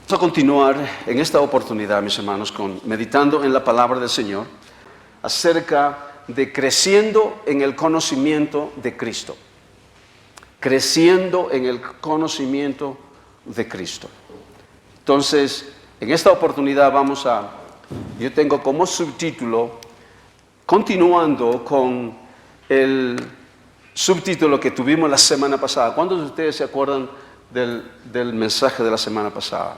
Vamos a continuar en esta oportunidad, mis hermanos, meditando en la palabra del Señor acerca de creciendo en el conocimiento de Cristo. Creciendo en el conocimiento de Cristo. Entonces, en esta oportunidad yo tengo como subtítulo, continuando con el subtítulo que tuvimos la semana pasada. ¿Cuántos de ustedes se acuerdan del mensaje de la semana pasada?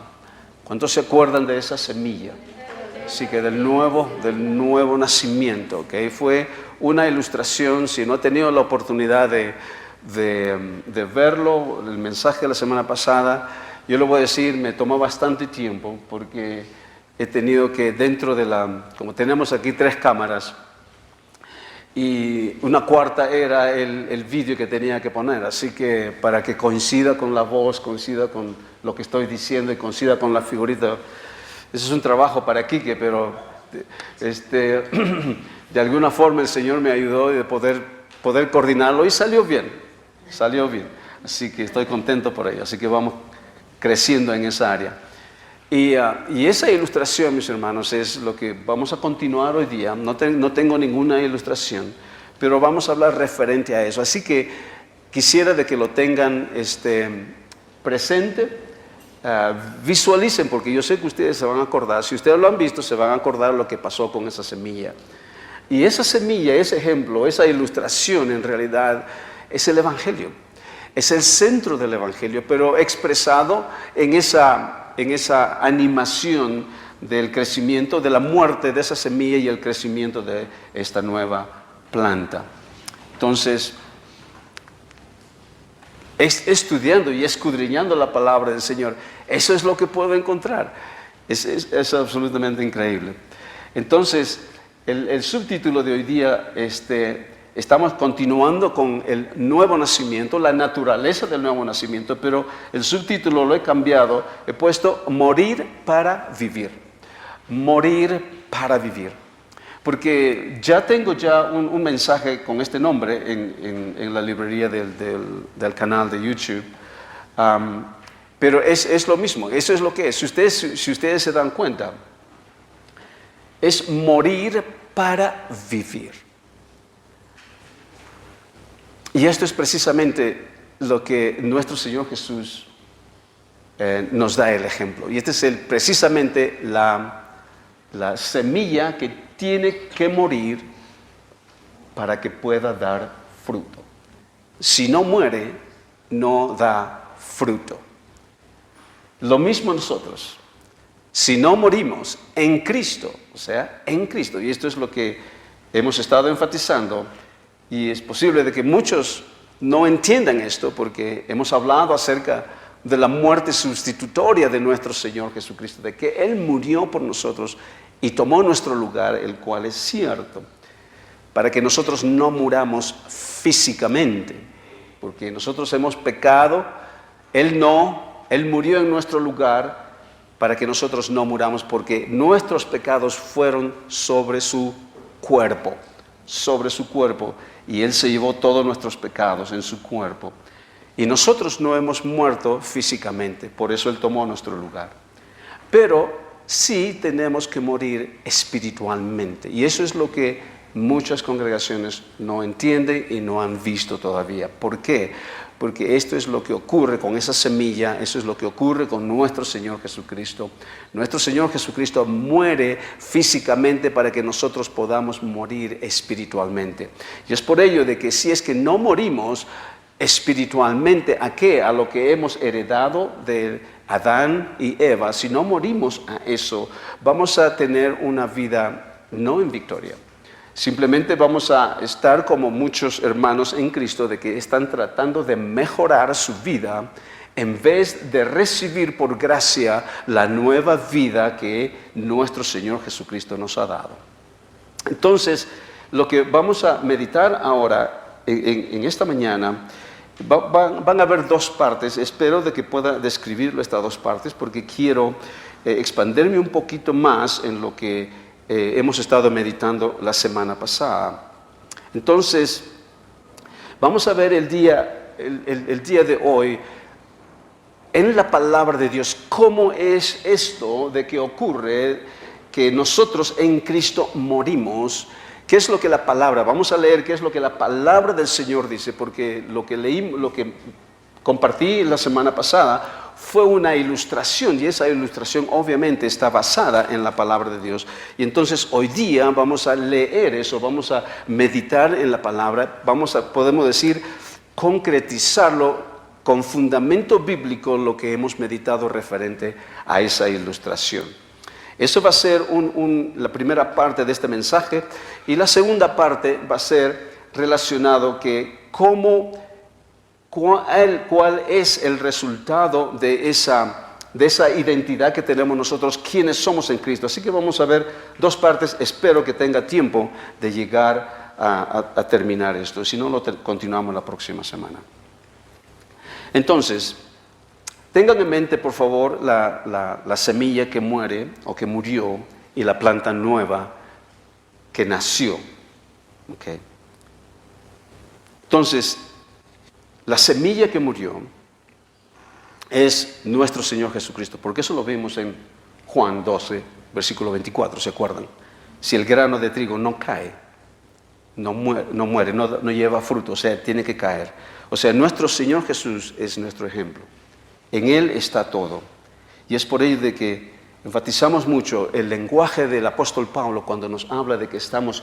¿Cuántos se acuerdan de esa semilla? Así que del nuevo nacimiento, que fue una ilustración. Si no he tenido la oportunidad de verlo, el mensaje de la semana pasada, yo lo voy a decir, me tomó bastante tiempo porque he tenido que como tenemos aquí 3 cámaras, y una cuarta era el vídeo que tenía que poner, así que para que coincida con la voz, coincida con lo que estoy diciendo y coincida con la figurita. Eso es un trabajo para Quique, pero de alguna forma el Señor me ayudó de poder coordinarlo y salió bien. Así que estoy contento por ello, así que vamos creciendo en esa área. Y esa ilustración, mis hermanos, es lo que vamos a continuar hoy día. No tengo ninguna ilustración, pero vamos a hablar referente a eso. Así que quisiera de que lo tengan presente, visualicen, porque yo sé que ustedes se van a acordar. Si ustedes lo han visto, se van a acordar lo que pasó con esa semilla. Y esa semilla, ese ejemplo, esa ilustración en realidad es el Evangelio. Es el centro del Evangelio, pero expresado en esa animación del crecimiento, de la muerte de esa semilla y el crecimiento de esta nueva planta. Entonces, estudiando y escudriñando la palabra del Señor, eso es lo que puedo encontrar. Es absolutamente increíble. Entonces, el subtítulo de hoy día, estamos continuando con el nuevo nacimiento, la naturaleza del nuevo nacimiento, pero el subtítulo lo he cambiado, he puesto morir para vivir. Morir para vivir. Porque ya tengo un mensaje con este nombre en la librería del canal de YouTube, pero es lo mismo, eso es lo que es. Si ustedes se dan cuenta, es morir para vivir. Y esto es precisamente lo que nuestro Señor Jesús nos da el ejemplo. Y este es precisamente la semilla que tiene que morir para que pueda dar fruto. Si no muere, no da fruto. Lo mismo nosotros. Si no morimos en Cristo, o sea, en Cristo, y esto es lo que hemos estado enfatizando, y es posible de que muchos no entiendan esto porque hemos hablado acerca de la muerte sustitutoria de nuestro Señor Jesucristo, de que Él murió por nosotros y tomó nuestro lugar, el cual es cierto, para que nosotros no muramos físicamente, porque nosotros hemos pecado, Él murió en nuestro lugar para que nosotros no muramos, porque nuestros pecados fueron sobre su cuerpo, y Él se llevó todos nuestros pecados en su cuerpo. Y nosotros no hemos muerto físicamente, por eso Él tomó nuestro lugar. Pero sí tenemos que morir espiritualmente. Y eso es lo que muchas congregaciones no entienden y no han visto todavía. ¿Por qué? Porque esto es lo que ocurre con esa semilla, eso es lo que ocurre con nuestro Señor Jesucristo. Nuestro Señor Jesucristo muere físicamente para que nosotros podamos morir espiritualmente. Y es por ello de que si es que no morimos espiritualmente, ¿a qué? A lo que hemos heredado de Adán y Eva. Si no morimos a eso, vamos a tener una vida no en victoria. Simplemente vamos a estar como muchos hermanos en Cristo de que están tratando de mejorar su vida en vez de recibir por gracia la nueva vida que nuestro Señor Jesucristo nos ha dado. Entonces, lo que vamos a meditar ahora en esta mañana, van a haber 2 partes. Espero de que pueda describirlo estas 2 partes porque quiero expandirme un poquito más en lo que hemos estado meditando la semana pasada. Entonces, vamos a ver el día de hoy en la palabra de Dios cómo es esto de que ocurre que nosotros en Cristo morimos. ¿Qué es lo que la palabra? Vamos a leer qué es lo que la palabra del Señor dice, porque lo que leí, lo que compartí la semana pasada fue una ilustración, y esa ilustración obviamente está basada en la palabra de Dios. Y entonces hoy día vamos a leer eso, vamos a meditar en la palabra, podemos decir, concretizarlo con fundamento bíblico lo que hemos meditado referente a esa ilustración. Eso va a ser la primera parte de este mensaje, y la segunda parte va a ser relacionado que cuál es el resultado de esa identidad que tenemos nosotros, quienes somos en Cristo. Así que vamos a ver dos partes. Espero que tenga tiempo de llegar a terminar esto. Si no, continuamos la próxima semana. Entonces, tengan en mente, por favor, la semilla que muere o que murió y la planta nueva que nació. Okay. Entonces, la semilla que murió es nuestro Señor Jesucristo, porque eso lo vimos en Juan 12, versículo 24, ¿se acuerdan? Si el grano de trigo no cae, no muere, no lleva fruto, o sea, tiene que caer. O sea, nuestro Señor Jesús es nuestro ejemplo. En Él está todo. Y es por ello de que enfatizamos mucho el lenguaje del apóstol Pablo cuando nos habla de que estamos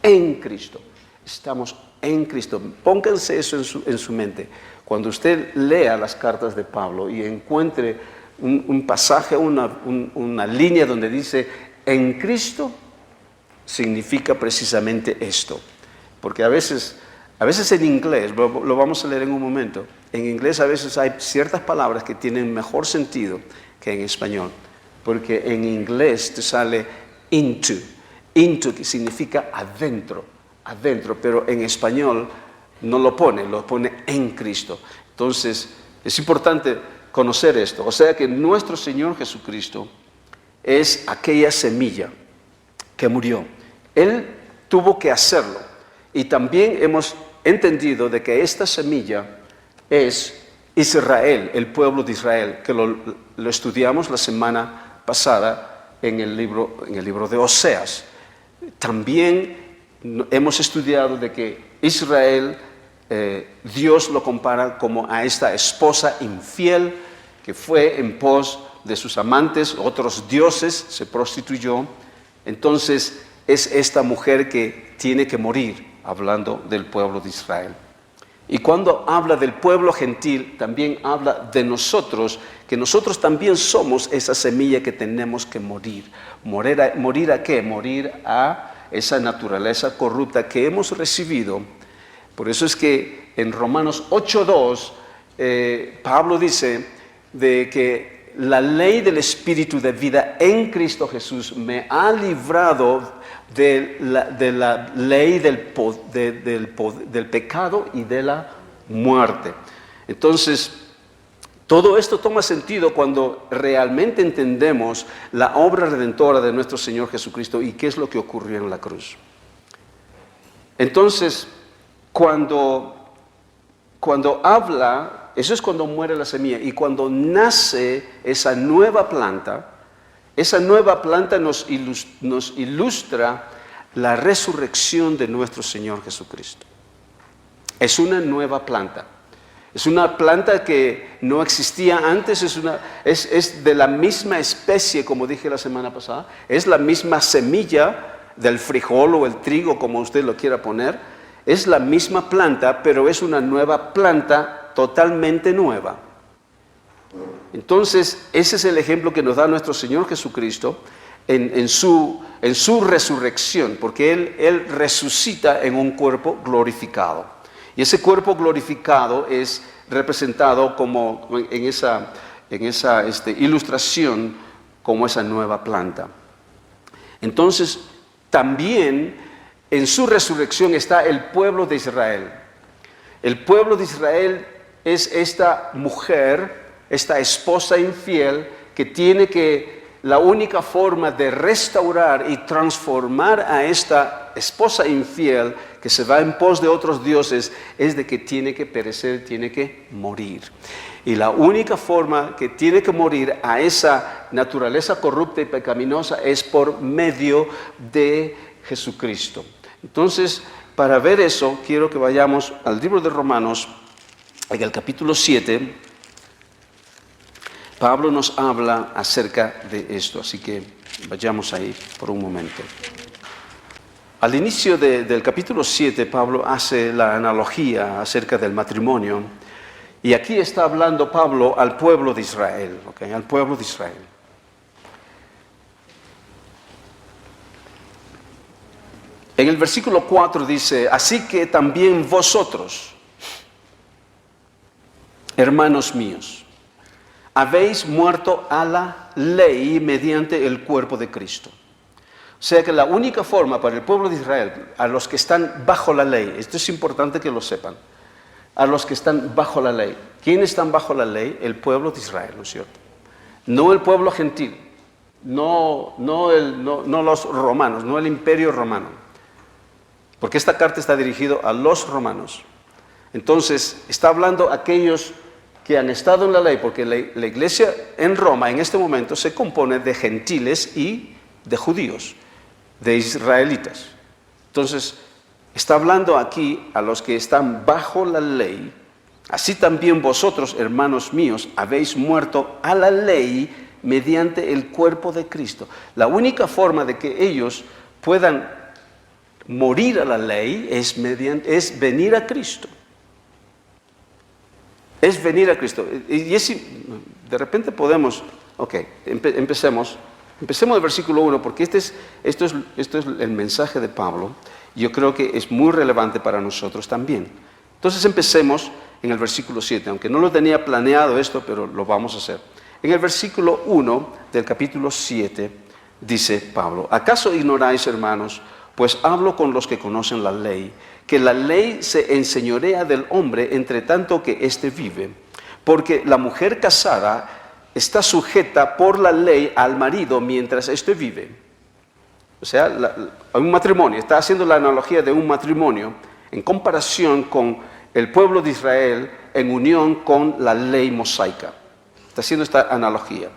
en Cristo. Estamos en Cristo. Pónganse eso en su mente. Cuando usted lea las cartas de Pablo y encuentre un pasaje, una línea donde dice en Cristo, significa precisamente esto. Porque a veces en inglés, lo vamos a leer en un momento, en inglés a veces hay ciertas palabras que tienen mejor sentido que en español. Porque en inglés te sale into que significa adentro, pero en español no lo pone en Cristo. Entonces, es importante conocer esto. O sea que nuestro Señor Jesucristo es aquella semilla que murió. Él tuvo que hacerlo. Y también hemos entendido de que esta semilla es Israel, el pueblo de Israel, que lo estudiamos la semana pasada en el libro de Oseas. También hemos estudiado de que Israel, Dios lo compara como a esta esposa infiel que fue en pos de sus amantes, otros dioses, se prostituyó. Entonces es esta mujer que tiene que morir, hablando del pueblo de Israel. Y cuando habla del pueblo gentil, también habla de nosotros, que nosotros también somos esa semilla que tenemos que morir. ¿Morir a qué? Morir a esa naturaleza corrupta que hemos recibido. Por eso es que en Romanos 8:2, Pablo dice de que la ley del Espíritu de vida en Cristo Jesús me ha librado de la ley del pecado y de la muerte. Entonces, todo esto toma sentido cuando realmente entendemos la obra redentora de nuestro Señor Jesucristo y qué es lo que ocurrió en la cruz. Entonces, cuando habla, eso es cuando muere la semilla, y cuando nace esa nueva planta nos ilustra la resurrección de nuestro Señor Jesucristo. Es una nueva planta. Es una planta que no existía antes, es de la misma especie, como dije la semana pasada, es la misma semilla del frijol o el trigo, como usted lo quiera poner, es la misma planta, pero es una nueva planta totalmente nueva. Entonces, ese es el ejemplo que nos da nuestro Señor Jesucristo en su resurrección, porque Él resucita en un cuerpo glorificado. Y ese cuerpo glorificado es representado como en esa ilustración como esa nueva planta. Entonces, también en su resurrección está el pueblo de Israel. El pueblo de Israel es esta mujer, esta esposa infiel que la única forma de restaurar y transformar a esta esposa infiel que se va en pos de otros dioses es de que tiene que perecer, tiene que morir. Y la única forma que tiene que morir a esa naturaleza corrupta y pecaminosa es por medio de Jesucristo. Entonces, para ver eso, quiero que vayamos al libro de Romanos, en el capítulo 7. Pablo nos habla acerca de esto, así que vayamos ahí por un momento. Al inicio del capítulo 7, Pablo hace la analogía acerca del matrimonio, y aquí está hablando Pablo al pueblo de Israel, ¿okay? Al pueblo de Israel. En el versículo 4 dice, así que también vosotros, hermanos míos, habéis muerto a la ley mediante el cuerpo de Cristo. O sea que la única forma para el pueblo de Israel, a los que están bajo la ley, esto es importante que lo sepan, a los que están bajo la ley. ¿Quiénes están bajo la ley? El pueblo de Israel, ¿no es cierto? No el pueblo gentil, no los romanos, no el imperio romano. Porque esta carta está dirigida a los romanos. Entonces, está hablando a aquellos que han estado en la ley, porque la iglesia en Roma en este momento se compone de gentiles y de judíos, de israelitas. Entonces, está hablando aquí a los que están bajo la ley. Así también vosotros, hermanos míos, habéis muerto a la ley mediante el cuerpo de Cristo. La única forma de que ellos puedan morir a la ley es venir a Cristo. Es venir a Cristo. Y de repente podemos, empecemos del versículo 1, porque esto es el mensaje de Pablo. Yo creo que es muy relevante para nosotros también. Entonces empecemos en el versículo 7, aunque no lo tenía planeado esto, pero lo vamos a hacer. En el versículo 1 del capítulo 7 dice Pablo, ¿acaso ignoráis, hermanos, pues hablo con los que conocen la ley, que la ley se enseñorea del hombre entre tanto que éste vive? Porque la mujer casada está sujeta por la ley al marido mientras éste vive. O sea, un matrimonio, está haciendo la analogía de un matrimonio en comparación con el pueblo de Israel en unión con la ley mosaica. Está haciendo esta analogía.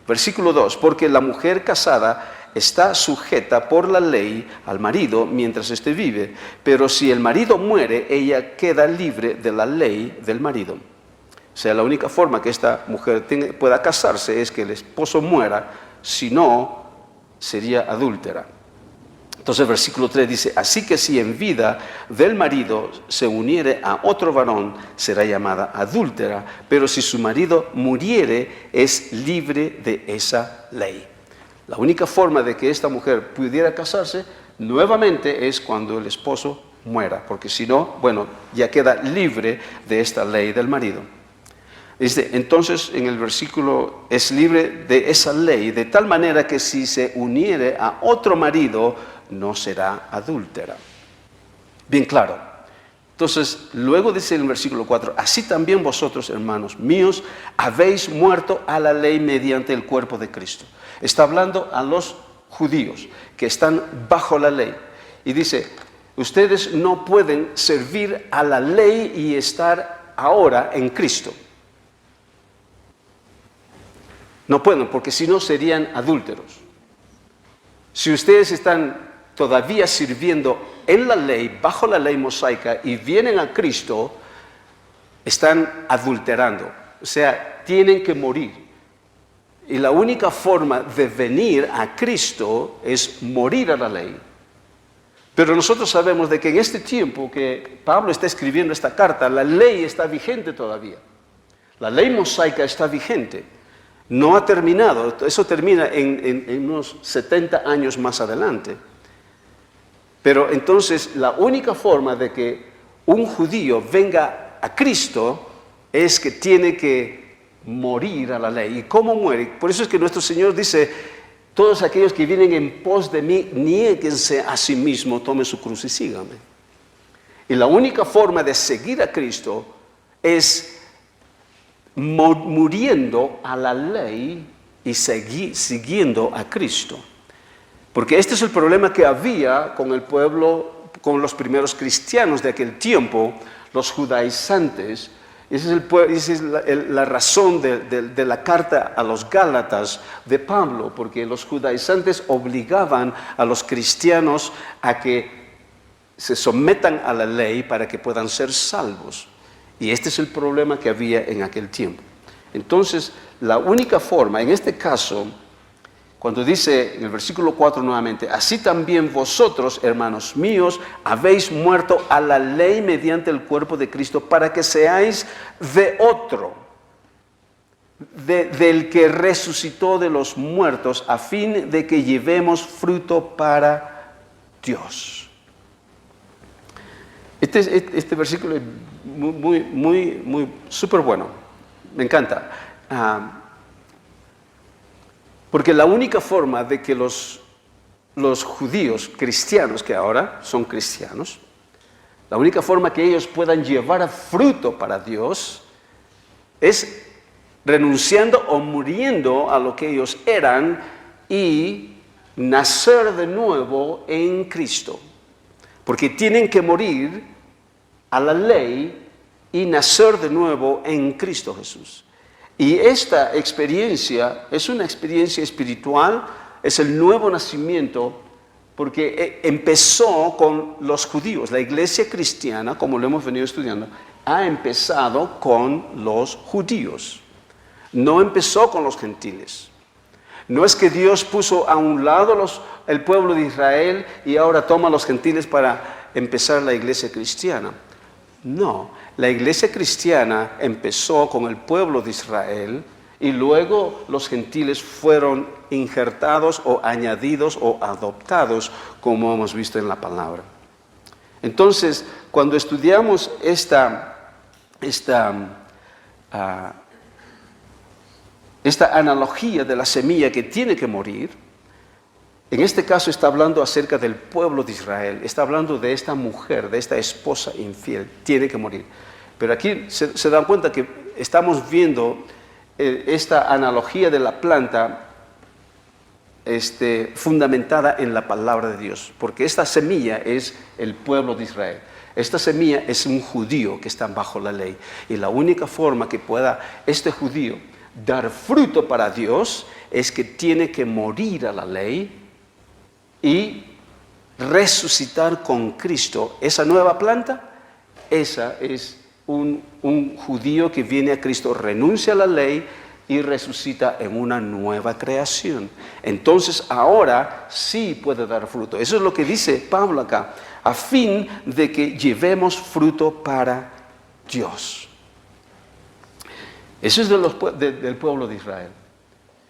Versículo 2, porque la mujer casada está sujeta por la ley al marido mientras éste vive, pero si el marido muere, ella queda libre de la ley del marido. O sea, la única forma que esta mujer pueda casarse es que el esposo muera, si no, sería adúltera. Entonces, versículo 3 dice, así que si en vida del marido se uniere a otro varón, será llamada adúltera, pero si su marido muriere, es libre de esa ley. La única forma de que esta mujer pudiera casarse nuevamente es cuando el esposo muera, porque si no, ya queda libre de esta ley del marido. Dice, entonces en el versículo es libre de esa ley, de tal manera que si se uniere a otro marido, no será adúltera. Bien claro. Entonces, luego dice en el versículo 4, así también vosotros, hermanos míos, habéis muerto a la ley mediante el cuerpo de Cristo. Está hablando a los judíos que están bajo la ley. Y dice, ustedes no pueden servir a la ley y estar ahora en Cristo. No pueden, porque si no serían adúlteros. Si ustedes están todavía sirviendo en la ley, bajo la ley mosaica, y vienen a Cristo, están adulterando. O sea, tienen que morir. Y la única forma de venir a Cristo es morir a la ley. Pero nosotros sabemos de que en este tiempo que Pablo está escribiendo esta carta, la ley está vigente todavía. La ley mosaica está vigente. No ha terminado. Eso termina en unos 70 años más adelante. Pero entonces la única forma de que un judío venga a Cristo es que tiene que morir a la ley. ¿Y cómo muere? Por eso es que nuestro Señor dice, todos aquellos que vienen en pos de mí, niéguense a sí mismos, tomen su cruz y síganme. Y la única forma de seguir a Cristo es muriendo a la ley y siguiendo a Cristo. Porque este es el problema que había con el pueblo, con los primeros cristianos de aquel tiempo, los judaizantes. Esa es la razón de la carta a los Gálatas de Pablo, porque los judaizantes obligaban a los cristianos a que se sometan a la ley para que puedan ser salvos. Y este es el problema que había en aquel tiempo. Entonces, la única forma, en este caso, cuando dice en el versículo 4 nuevamente, así también vosotros, hermanos míos, habéis muerto a la ley mediante el cuerpo de Cristo para que seáis de otro, del que resucitó de los muertos, a fin de que llevemos fruto para Dios. Este versículo es muy súper bueno, me encanta. Porque la única forma de que los judíos cristianos, que ahora son cristianos, la única forma que ellos puedan llevar fruto para Dios es renunciando o muriendo a lo que ellos eran y nacer de nuevo en Cristo. Porque tienen que morir a la ley y nacer de nuevo en Cristo Jesús. Y esta experiencia es una experiencia espiritual, es el nuevo nacimiento, porque empezó con los judíos. La iglesia cristiana, como lo hemos venido estudiando, ha empezado con los judíos. No empezó con los gentiles. No es que Dios puso a un lado el pueblo de Israel y ahora toma a los gentiles para empezar la iglesia cristiana. No, la iglesia cristiana empezó con el pueblo de Israel y luego los gentiles fueron injertados o añadidos o adoptados, como hemos visto en la palabra. Entonces, cuando estudiamos esta analogía de la semilla que tiene que morir, en este caso está hablando acerca del pueblo de Israel, está hablando de esta mujer, de esta esposa infiel, tiene que morir. Pero aquí se dan cuenta que estamos viendo esta analogía de la planta fundamentada en la palabra de Dios, porque esta semilla es el pueblo de Israel. Esta semilla es un judío que está bajo la ley, y la única forma que pueda este judío dar fruto para Dios es que tiene que morir a la ley y resucitar con Cristo. Esa nueva planta, esa es un judío que viene a Cristo, renuncia a la ley y resucita en una nueva creación. Entonces ahora sí puede dar fruto. Eso es lo que dice Pablo acá, a fin de que llevemos fruto para Dios. Eso es del pueblo de Israel.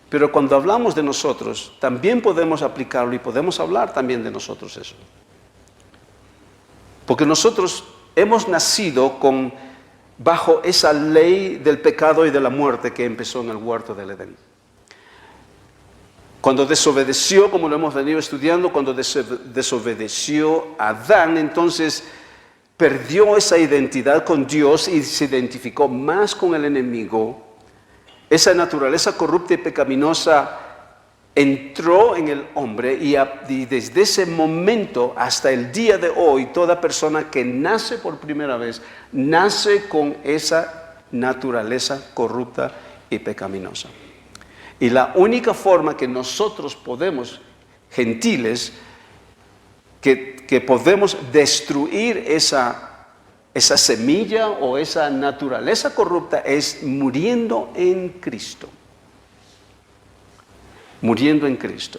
Pero cuando hablamos de nosotros, también podemos aplicarlo y podemos hablar también de nosotros eso. Porque nosotros hemos nacido bajo esa ley del pecado y de la muerte que empezó en el huerto del Edén. Cuando desobedeció, como lo hemos venido estudiando, cuando desobedeció Adán, entonces perdió esa identidad con Dios y se identificó más con el enemigo. Esa naturaleza corrupta y pecaminosa entró en el hombre y desde ese momento hasta el día de hoy, toda persona que nace por primera vez, nace con esa naturaleza corrupta y pecaminosa. Y la única forma que nosotros podemos, gentiles, que podemos destruir esa semilla o esa naturaleza corrupta es muriendo en Cristo. Muriendo en Cristo.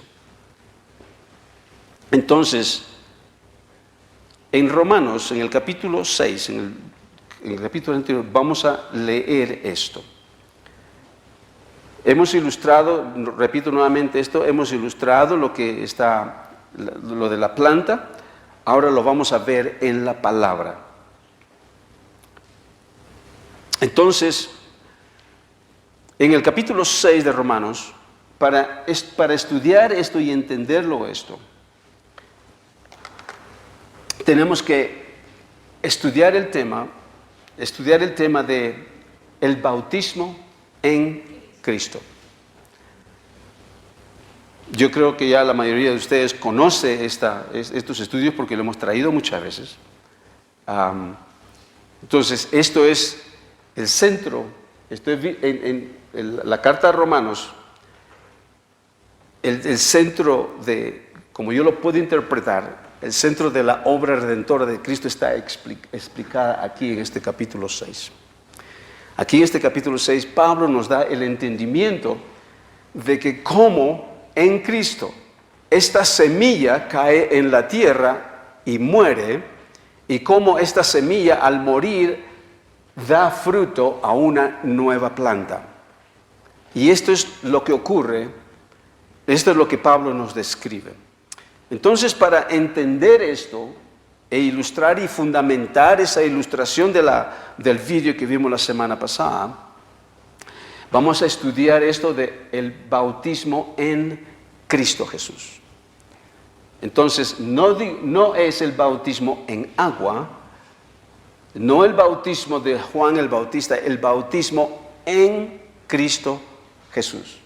Entonces, en Romanos, en el capítulo 6, en el capítulo anterior, vamos a leer esto. Hemos ilustrado, repito nuevamente esto, hemos ilustrado lo de la planta, ahora lo vamos a ver en la palabra. Entonces, en el capítulo 6 de Romanos, para estudiar esto y entenderlo tenemos que estudiar el tema de el bautismo en Cristo. Yo creo que ya la mayoría de ustedes conoce estos estudios porque lo hemos traído muchas veces. Entonces, esto es el centro, esto es la carta a Romanos, el centro de, como yo lo puedo interpretar, el centro de la obra redentora de Cristo está explicada aquí en este capítulo 6. Aquí en este capítulo 6, Pablo nos da el entendimiento de que cómo en Cristo esta semilla cae en la tierra y muere, y cómo esta semilla al morir da fruto a una nueva planta. Y esto es lo que ocurre, esto es lo que Pablo nos describe. Entonces, para entender esto e ilustrar y fundamentar esa ilustración del vídeo que vimos la semana pasada, vamos a estudiar esto del bautismo en Cristo Jesús. Entonces, no es el bautismo en agua, no el bautismo de Juan el Bautista, el bautismo en Cristo Jesús.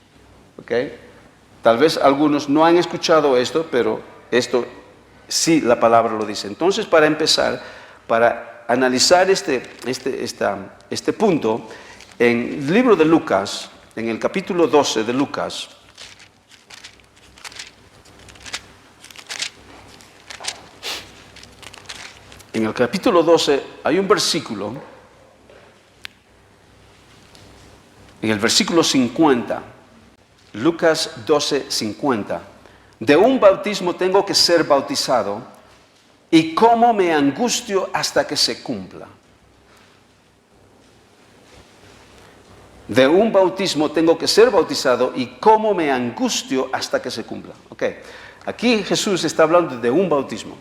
¿Ok? Tal vez algunos no han escuchado esto, pero esto sí la palabra lo dice. Entonces, para empezar, para analizar este punto, en el libro de Lucas, en el capítulo 12 de Lucas, en el capítulo 12 hay un versículo, en el versículo 50, Lucas 12, 50, de un bautismo tengo que ser bautizado, y cómo me angustio hasta que se cumpla. De un bautismo tengo que ser bautizado, y cómo me angustio hasta que se cumpla. Ok, aquí Jesús está hablando de un bautismo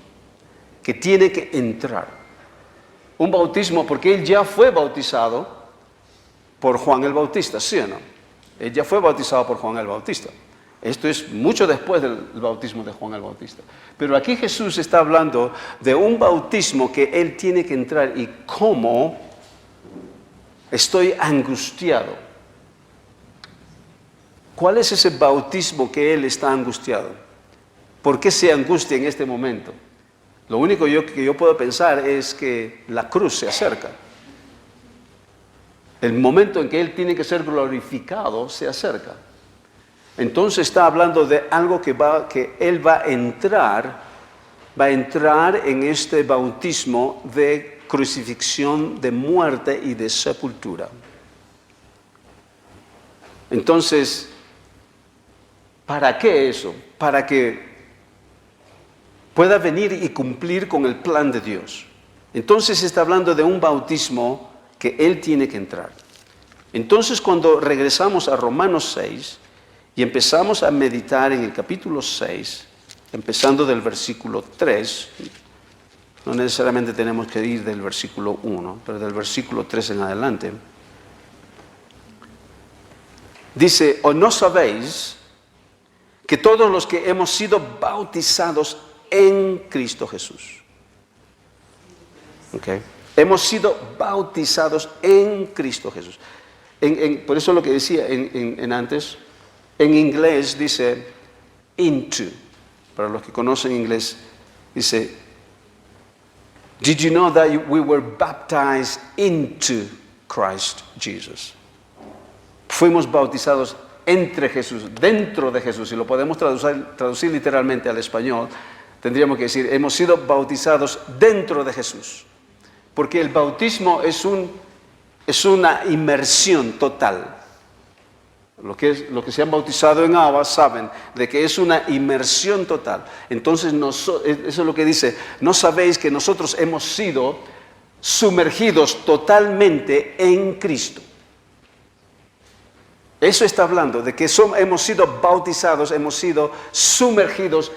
que tiene que entrar. Un bautismo porque él ya fue bautizado por Juan el Bautista, ¿sí o no? Él ya fue bautizado por Juan el Bautista. Esto es mucho después del bautismo de Juan el Bautista. Pero aquí Jesús está hablando de un bautismo que él tiene que entrar, y cómo estoy angustiado. ¿Cuál es ese bautismo que él está angustiado? ¿Por qué se angustia en este momento? Lo único que yo puedo pensar es que la cruz se acerca. El momento en que él tiene que ser glorificado se acerca. Entonces está hablando de algo que él va a entrar en este bautismo de crucifixión, de muerte y de sepultura. Entonces, ¿para qué eso? Para que pueda venir y cumplir con el plan de Dios. Entonces está hablando de un bautismo que él tiene que entrar. Entonces, cuando regresamos a Romanos 6 y empezamos a meditar en el capítulo 6, empezando del versículo 3, no necesariamente tenemos que ir del versículo 1, pero del versículo 3 en adelante, dice: ¿o no sabéis que todos los que hemos sido bautizados en Cristo Jesús? Okay. Hemos sido bautizados en Cristo Jesús. Por eso lo que decía en antes, en inglés dice into. Para los que conocen inglés, dice: Did you know that we were baptized into Christ Jesus? Fuimos bautizados entre Jesús, dentro de Jesús. Si lo podemos traducir literalmente al español, tendríamos que decir: hemos sido bautizados dentro de Jesús. Porque el bautismo es una inmersión total. Los que se han bautizado en agua saben de que es una inmersión total. Entonces, eso es lo que dice: ¿no sabéis que nosotros hemos sido sumergidos totalmente en Cristo? Eso está hablando de que hemos sido bautizados, hemos sido sumergidos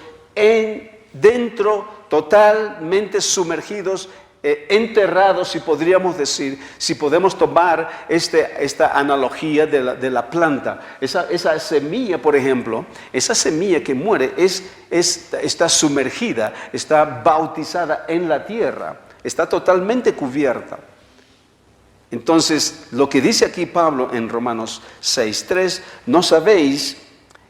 dentro, totalmente sumergidos, enterrados, si podríamos decir, si podemos tomar esta analogía de la planta. Esa semilla, por ejemplo, esa semilla que muere está sumergida, está bautizada en la tierra, está totalmente cubierta. Entonces, lo que dice aquí Pablo en Romanos 6:3, ¿no sabéis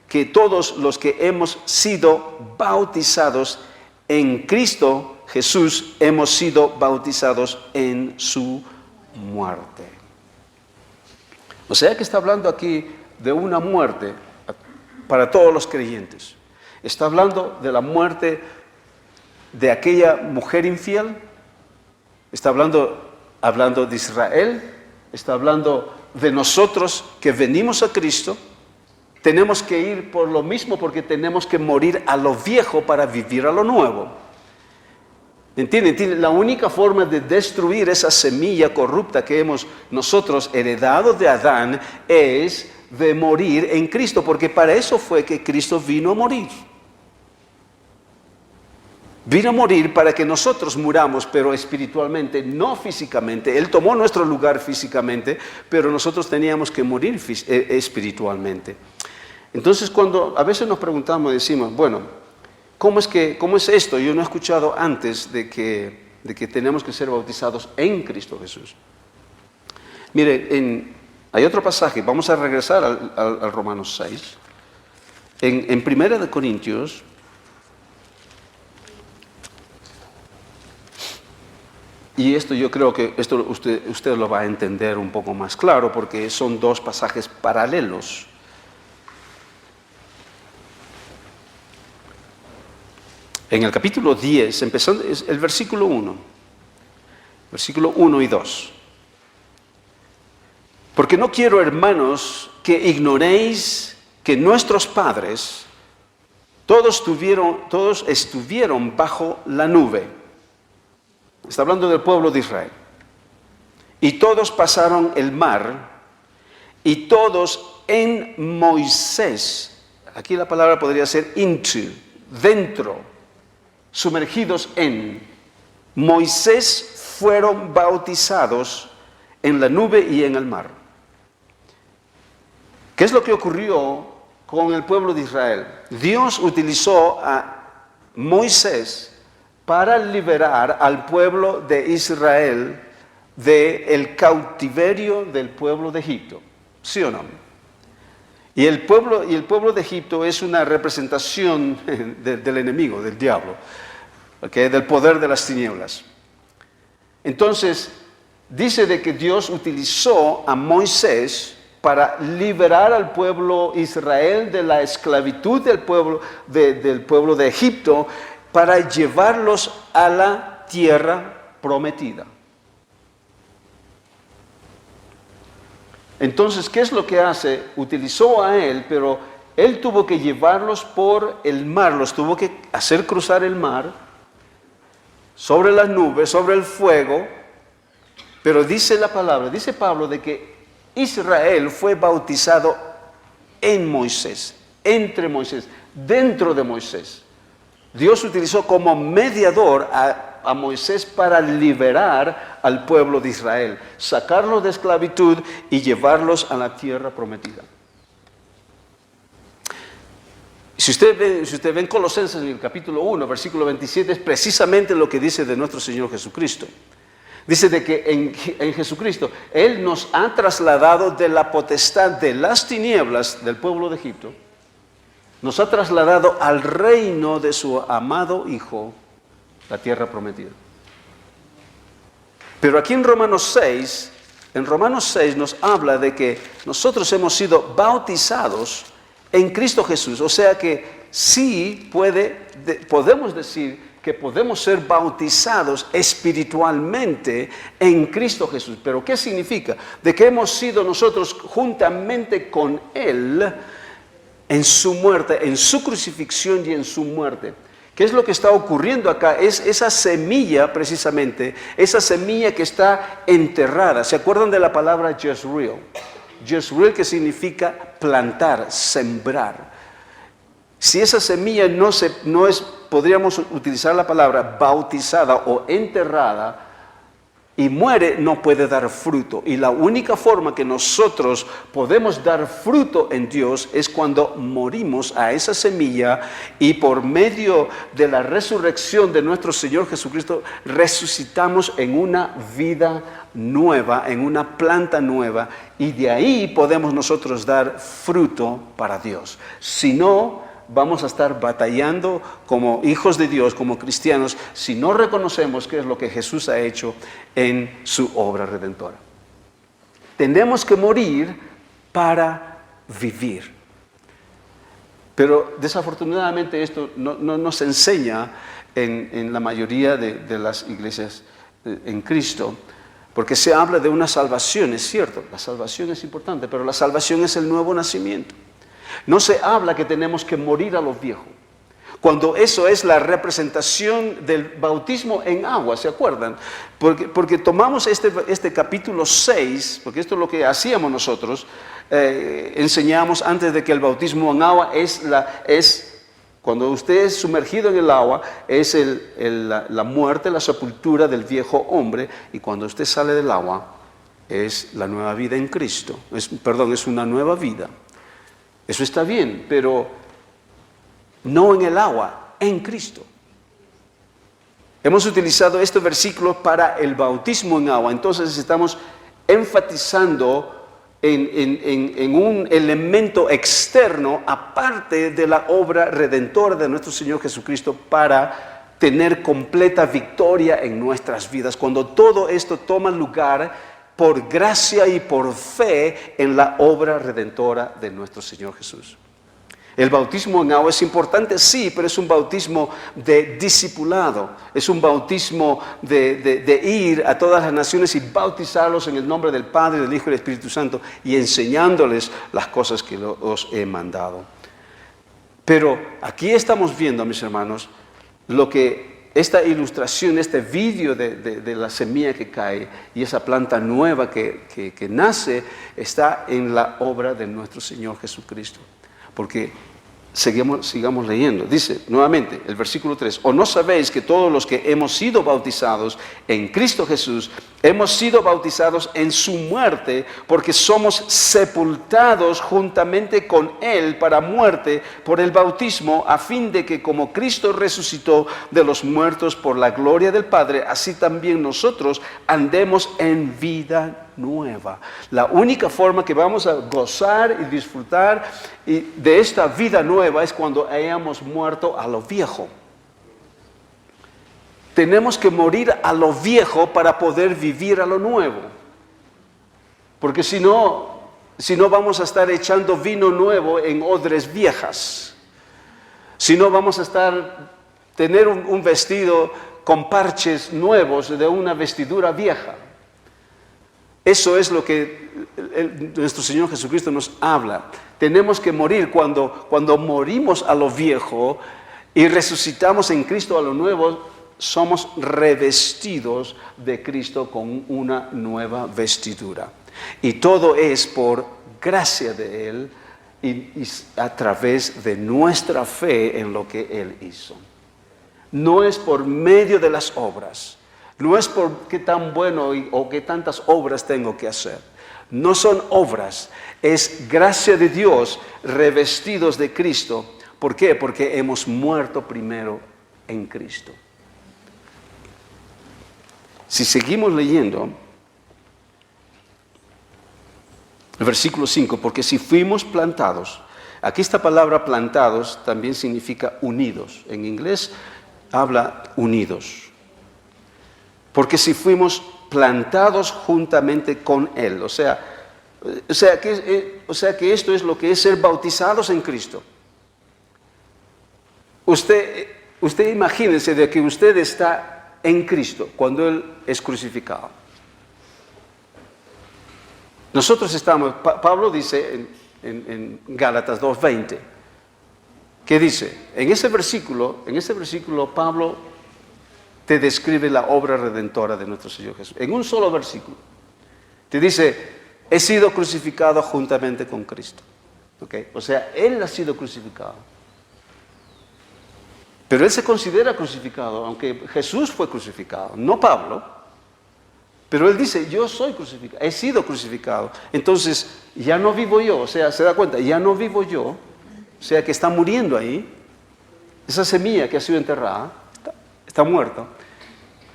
que todos los que hemos sido bautizados en Cristo Jesús, hemos sido bautizados en su muerte. O sea que está hablando aquí de una muerte para todos los creyentes. Está hablando de la muerte de aquella mujer infiel, está hablando de Israel, está hablando de nosotros que venimos a Cristo. Tenemos que ir por lo mismo porque tenemos que morir a lo viejo para vivir a lo nuevo. ¿Entienden? La única forma de destruir esa semilla corrupta que hemos nosotros heredado de Adán es de morir en Cristo, porque para eso fue que Cristo vino a morir. Vino a morir para que nosotros muramos, pero espiritualmente, no físicamente. Él tomó nuestro lugar físicamente, pero nosotros teníamos que morir espiritualmente. Entonces, cuando a veces nos preguntamos, decimos, bueno, ¿cómo es esto? Yo no he escuchado antes de que tenemos que ser bautizados en Cristo Jesús. Mire, hay otro pasaje, vamos a regresar al Romanos 6. En 1 Corintios, y esto yo creo que usted lo va a entender un poco más claro, porque son dos pasajes paralelos. En el capítulo 10, empezando el versículo 1 y 2. Porque no quiero, hermanos, que ignoréis que nuestros padres todos estuvieron bajo la nube. Está hablando del pueblo de Israel. Y todos pasaron el mar, y todos en Moisés. Aquí la palabra podría ser into, dentro, sumergidos en Moisés, fueron bautizados en la nube y en el mar. ¿Qué es lo que ocurrió con el pueblo de Israel? Dios utilizó a Moisés para liberar al pueblo de Israel del cautiverio del pueblo de Egipto. ¿Sí o no? Y el pueblo de Egipto es una representación del enemigo, del diablo, ¿okay? Del poder de las tinieblas. Entonces, dice de que Dios utilizó a Moisés para liberar al pueblo Israel de la esclavitud del pueblo de Egipto, para llevarlos a la tierra prometida. Entonces, ¿qué es lo que hace? Utilizó a él, pero él tuvo que llevarlos por el mar, los tuvo que hacer cruzar el mar, sobre las nubes, sobre el fuego, pero dice la palabra, dice Pablo, de que Israel fue bautizado en Moisés, entre Moisés, dentro de Moisés. Dios utilizó como mediador a Moisés para liberar al pueblo de Israel, sacarlos de esclavitud y llevarlos a la tierra prometida. Si usted ve en Colosenses, en el capítulo 1, versículo 27, es precisamente lo que dice de nuestro Señor Jesucristo. Dice de que en Jesucristo, Él nos ha trasladado de la potestad de las tinieblas del pueblo de Egipto, nos ha trasladado al reino de su amado Hijo, la tierra prometida. Pero aquí en Romanos 6 nos habla de que nosotros hemos sido bautizados en Cristo Jesús. O sea que sí podemos decir que podemos ser bautizados espiritualmente en Cristo Jesús. Pero ¿qué significa? De que hemos sido nosotros juntamente con Él en su muerte, en su crucifixión y en su muerte. ¿Qué es lo que está ocurriendo acá? Es esa semilla precisamente, esa semilla que está enterrada. ¿Se acuerdan de la palabra Jezreel? Jezreel, que significa plantar, sembrar. Si esa semilla no es, podríamos utilizar la palabra bautizada o enterrada, y muere, no puede dar fruto. Y la única forma que nosotros podemos dar fruto en Dios es cuando morimos a esa semilla y por medio de la resurrección de nuestro Señor Jesucristo resucitamos en una vida nueva, en una planta nueva, y de ahí podemos nosotros dar fruto para Dios. Si no, vamos a estar batallando como hijos de Dios, como cristianos, si no reconocemos qué es lo que Jesús ha hecho en su obra redentora. Tenemos que morir para vivir. Pero desafortunadamente esto no nos enseña en la mayoría de las iglesias en Cristo, porque se habla de una salvación, es cierto, la salvación es importante, pero la salvación es el nuevo nacimiento. No se habla que tenemos que morir a lo viejo, cuando eso es la representación del bautismo en agua, ¿se acuerdan? Porque tomamos este capítulo 6, porque esto es lo que hacíamos nosotros, enseñamos antes de que el bautismo en agua cuando usted es sumergido en el agua, es la muerte, la sepultura del viejo hombre, y cuando usted sale del agua, es la nueva vida en Cristo, es una nueva vida. Eso está bien, pero no en el agua, en Cristo. Hemos utilizado este versículo para el bautismo en agua, entonces estamos enfatizando en un elemento externo, aparte de la obra redentora de nuestro Señor Jesucristo, para tener completa victoria en nuestras vidas. Cuando todo esto toma lugar por gracia y por fe en la obra redentora de nuestro Señor Jesús. El bautismo en agua es importante, sí, pero es un bautismo de discipulado. Es un bautismo de ir a todas las naciones y bautizarlos en el nombre del Padre, del Hijo y del Espíritu Santo y enseñándoles las cosas que os he mandado. Pero aquí estamos viendo, mis hermanos, lo que esta ilustración, este vídeo de la semilla que cae y esa planta nueva que nace, está en la obra de nuestro Señor Jesucristo. Porque sigamos leyendo. Dice nuevamente el versículo 3: ¿O no sabéis que todos los que hemos sido bautizados en Cristo Jesús, hemos sido bautizados en su muerte, porque somos sepultados juntamente con Él para muerte por el bautismo, a fin de que como Cristo resucitó de los muertos por la gloria del Padre, así también nosotros andemos en vida nueva? La única forma que vamos a gozar y disfrutar de esta vida nueva es cuando hayamos muerto a lo viejo. Tenemos que morir a lo viejo para poder vivir a lo nuevo. Porque si no vamos a estar echando vino nuevo en odres viejas. Si no vamos a tener un vestido con parches nuevos de una vestidura vieja. Eso es lo que nuestro Señor Jesucristo nos habla. Tenemos que morir cuando morimos a lo viejo y resucitamos en Cristo a lo nuevo. Somos revestidos de Cristo con una nueva vestidura. Y todo es por gracia de Él y a través de nuestra fe en lo que Él hizo. No es por medio de las obras. No es por qué tan bueno o qué tantas obras tengo que hacer. No son obras, es gracia de Dios revestidos de Cristo. ¿Por qué? Porque hemos muerto primero en Cristo. Si seguimos leyendo, el versículo 5, porque si fuimos plantados, aquí esta palabra plantados también significa unidos. En inglés habla unidos. Porque si fuimos plantados juntamente con Él, o sea que esto es lo que es ser bautizados en Cristo. Usted imagínese de que usted está en Cristo cuando Él es crucificado. Nosotros estamos, Pablo dice en Gálatas 2:20, ¿qué dice? En ese versículo Pablo te describe la obra redentora de nuestro Señor Jesús. En un solo versículo. Te dice, he sido crucificado juntamente con Cristo. ¿Okay? O sea, Él ha sido crucificado. Pero Él se considera crucificado, aunque Jesús fue crucificado, no Pablo. Pero Él dice, yo soy crucificado, he sido crucificado. Entonces, ya no vivo yo, o sea, se da cuenta, ya no vivo yo, o sea, que está muriendo ahí. Esa semilla que ha sido enterrada, está muerta.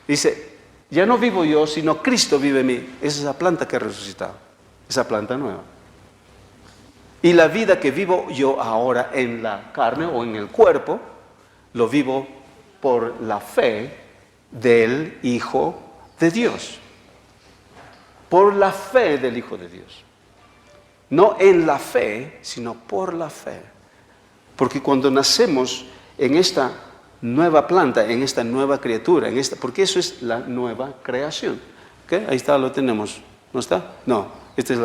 Dice, ya no vivo yo, sino Cristo vive en mí. Es esa planta que ha resucitado, esa planta nueva. Y la vida que vivo yo ahora en la carne o en el cuerpo, lo vivo por la fe del Hijo de Dios. Por la fe del Hijo de Dios. No en la fe, sino por la fe. Porque cuando nacemos en esta nueva planta, en esta nueva criatura, porque eso es la nueva creación. ¿Okay? Ahí está, lo tenemos. ¿No está? No, este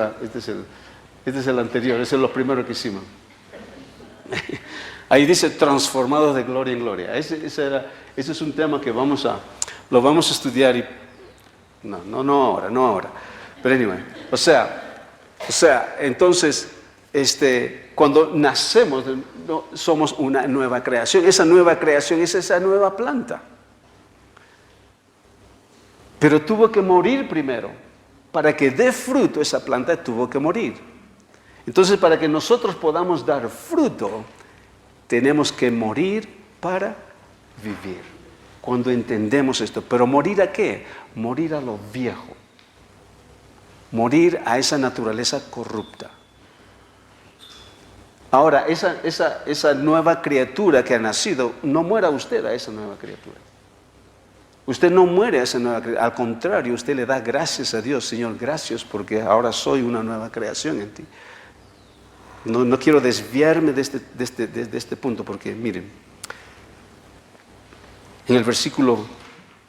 es el anterior, ese es lo primero que hicimos. Ahí dice transformados de gloria en gloria. Ese es un tema que lo vamos a estudiar y no ahora. Pero anyway, o sea, entonces, cuando nacemos, somos una nueva creación. Esa nueva creación es esa nueva planta. Pero tuvo que morir primero. Para que dé fruto esa planta tuvo que morir. Entonces, para que nosotros podamos dar fruto, tenemos que morir para vivir. Cuando entendemos esto. ¿Pero morir a qué? Morir a lo viejo. Morir a esa naturaleza corrupta. Ahora, esa nueva criatura que ha nacido, no muera usted a esa nueva criatura. Usted no muere a esa nueva criatura. Al contrario, usted le da gracias a Dios. Señor, gracias porque ahora soy una nueva creación en ti. No quiero desviarme de este punto porque, miren, en el versículo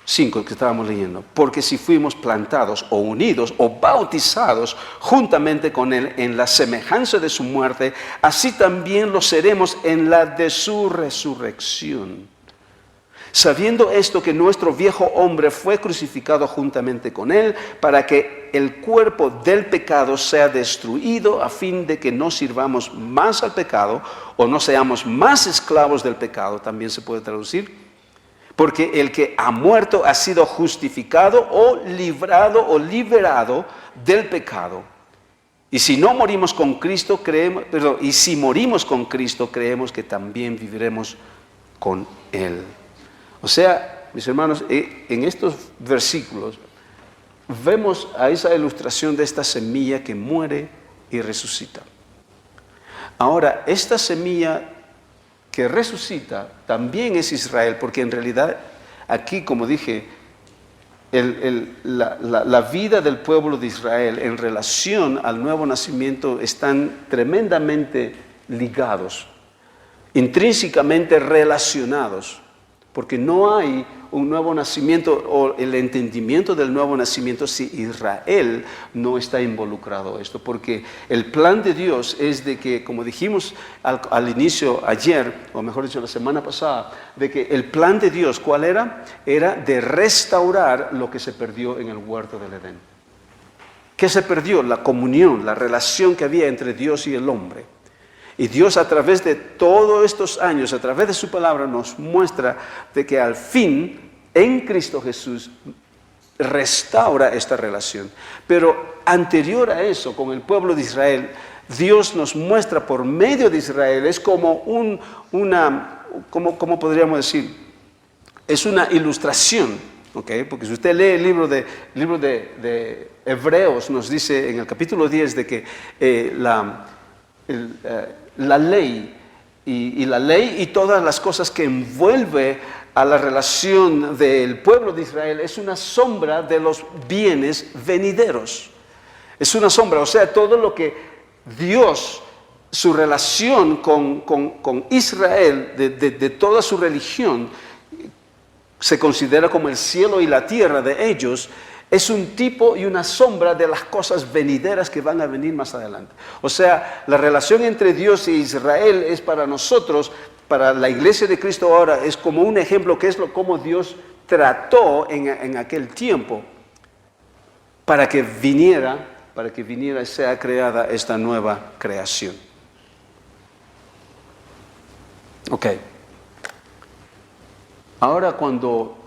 5 que estábamos leyendo, porque si fuimos plantados o unidos o bautizados juntamente con Él en la semejanza de su muerte, así también lo seremos en la de su resurrección. Sabiendo esto que nuestro viejo hombre fue crucificado juntamente con Él, para que el cuerpo del pecado sea destruido, a fin de que no sirvamos más al pecado o no seamos más esclavos del pecado, también se puede traducir. Porque el que ha muerto ha sido justificado o librado o liberado del pecado. Y si no morimos con Cristo, y si morimos con Cristo, creemos que también viviremos con Él. O sea, mis hermanos, en estos versículos vemos a esa ilustración de esta semilla que muere y resucita. Ahora, esta semilla que resucita también es Israel, porque en realidad aquí, como dije, la vida del pueblo de Israel en relación al nuevo nacimiento están tremendamente ligados, intrínsecamente relacionados, porque no hay un nuevo nacimiento o el entendimiento del nuevo nacimiento si Israel no está involucrado en esto, porque el plan de Dios es de que, como dijimos al inicio ayer, o mejor dicho la semana pasada, de que el plan de Dios, ¿cuál era? Era de restaurar lo que se perdió en el huerto del Edén. ¿Qué se perdió? La comunión, la relación que había entre Dios y el hombre. Y Dios a través de todos estos años, a través de su palabra, nos muestra de que al fin, en Cristo Jesús, restaura esta relación. Pero anterior a eso, con el pueblo de Israel, Dios nos muestra por medio de Israel, es como ¿cómo podríamos decir? Es una ilustración, ¿okay? Porque si usted lee el libro de Hebreos, nos dice en el capítulo 10 de que la ley y la ley y todas las cosas que envuelve a la relación del pueblo de Israel es una sombra de los bienes venideros. Es una sombra, o sea, todo lo que Dios, su relación con Israel, de toda su religión, se considera como el cielo y la tierra de ellos. Es un tipo y una sombra de las cosas venideras que van a venir más adelante. O sea, la relación entre Dios e Israel es para nosotros, para la iglesia de Cristo ahora, es como un ejemplo que es como Dios trató en aquel tiempo para que viniera y sea creada esta nueva creación. Ok. Ahora cuando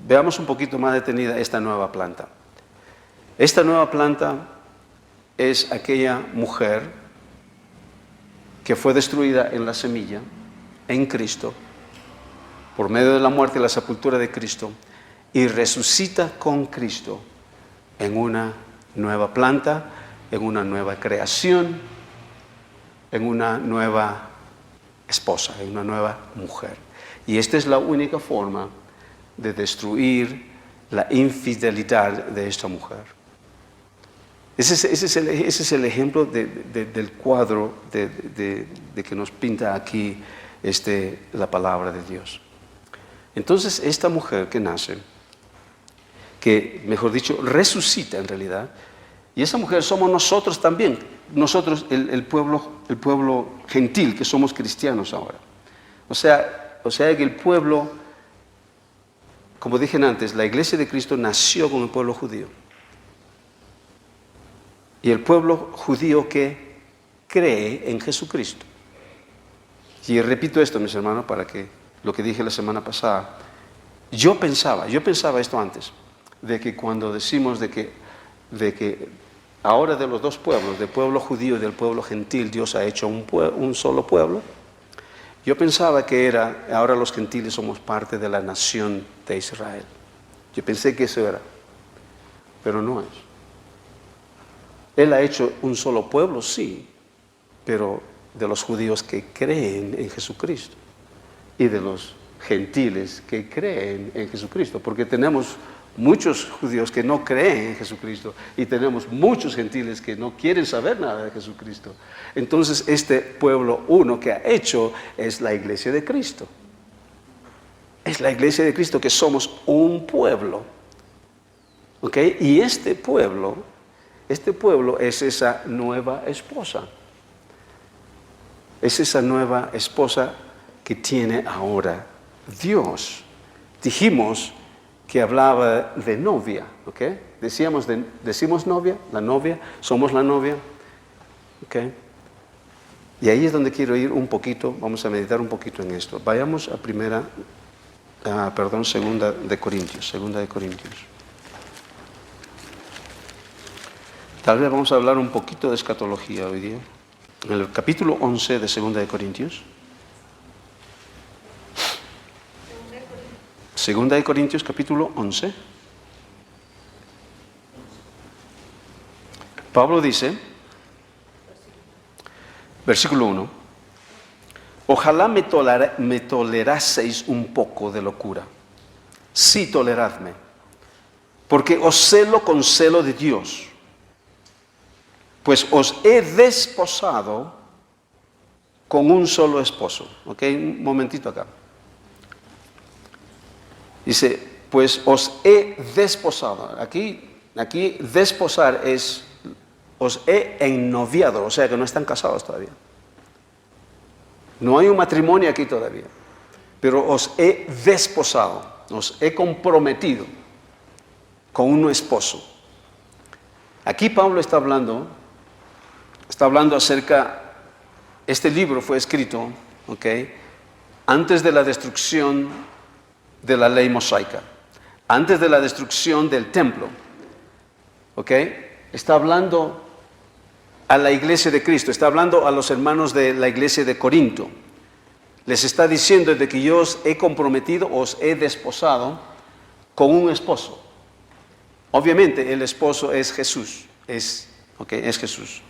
veamos un poquito más detenida esta nueva planta. Esta nueva planta es aquella mujer que fue destruida en la semilla, en Cristo, por medio de la muerte y la sepultura de Cristo, y resucita con Cristo en una nueva planta, en una nueva creación, en una nueva esposa, en una nueva mujer. Y esta es la única forma de destruir la infidelidad de esta mujer. Ese es el ejemplo del cuadro de que nos pinta aquí la palabra de Dios. Entonces, esta mujer que nace, que mejor dicho, resucita en realidad, y esa mujer somos nosotros también, nosotros el pueblo gentil, que somos cristianos ahora. O sea que el pueblo, como dije antes, la iglesia de Cristo nació con el pueblo judío. Y el pueblo judío que cree en Jesucristo. Y repito esto, mis hermanos, para que lo que dije la semana pasada. Yo pensaba esto antes, de que cuando decimos de que ahora de los dos pueblos, del pueblo judío y del pueblo gentil, Dios ha hecho un solo pueblo. Yo pensaba que ahora los gentiles somos parte de la nación de Israel. Yo pensé que eso era, pero no es. Él ha hecho un solo pueblo, sí, pero de los judíos que creen en Jesucristo y de los gentiles que creen en Jesucristo, porque tenemos muchos judíos que no creen en Jesucristo y tenemos muchos gentiles que no quieren saber nada de Jesucristo. Entonces, este pueblo uno que ha hecho es la iglesia de Cristo. Es la iglesia de Cristo, que somos un pueblo. ¿Ok? Y este pueblo es esa nueva esposa. Es esa nueva esposa que tiene ahora Dios. Dijimos que hablaba de novia, ¿ok? Decimos novia, la novia, somos la novia, ¿ok? Y ahí es donde quiero ir un poquito, vamos a meditar un poquito en esto. Vayamos a segunda de Corintios. Tal vez vamos a hablar un poquito de escatología hoy día. En el capítulo 11 de Segunda de Corintios. Segunda de Corintios, capítulo 11. Pablo dice, versículo 1, ojalá me toleraseis un poco de locura. Sí, toleradme, porque os celo con celo de Dios, pues os he desposado con un solo esposo. Ok, un momentito acá. Dice, pues os he desposado. Aquí desposar es, os he ennoviado, o sea que no están casados todavía. No hay un matrimonio aquí todavía, pero os he desposado, os he comprometido con un esposo. Aquí Pablo está hablando acerca, este libro fue escrito, ¿ok?, antes de la destrucción de la ley mosaica, antes de la destrucción del templo, ¿ok? Está hablando a la iglesia de Cristo, está hablando a los hermanos de la iglesia de Corinto. Les está diciendo de que yo os he comprometido, os he desposado con un esposo. Obviamente el esposo es Jesús, es Jesús.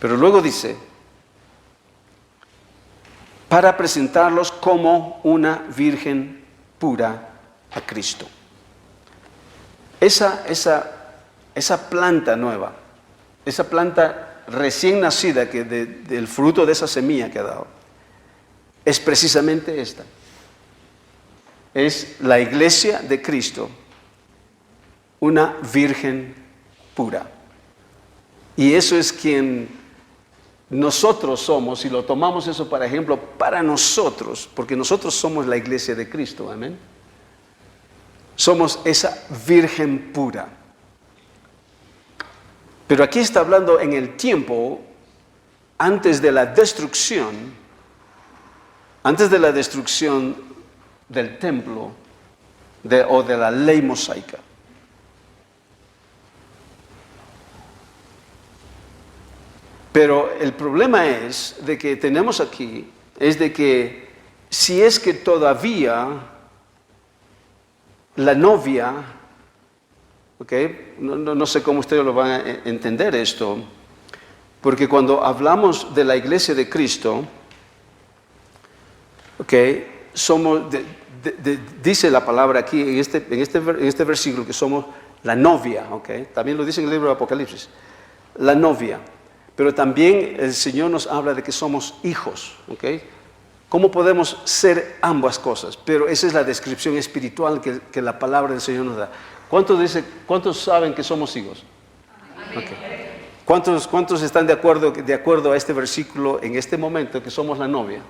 Pero luego dice, para presentarlos como una virgen pura a Cristo. Esa planta nueva, esa planta recién nacida del fruto de esa semilla que ha dado, es precisamente esta. Es la iglesia de Cristo, una virgen pura. Y eso es quien nosotros somos, y lo tomamos eso para ejemplo para nosotros, porque nosotros somos la iglesia de Cristo, amén. Somos esa virgen pura. Pero aquí está hablando en el tiempo antes de la destrucción del templo o de la ley mosaica. Pero el problema es de que tenemos aquí, es de que si es que todavía la novia, ¿okay? No sé cómo ustedes lo van a entender esto, porque cuando hablamos de la iglesia de Cristo, ¿okay? Dice la palabra aquí en este versículo que somos la novia, ¿okay? También lo dice en el libro de Apocalipsis, la novia. Pero también el Señor nos habla de que somos hijos, ¿okay? ¿Cómo podemos ser ambas cosas? Pero esa es la descripción espiritual que la palabra del Señor nos da. ¿Cuántos saben que somos hijos? Okay. ¿Cuántos están de acuerdo a este versículo en este momento que somos la novia?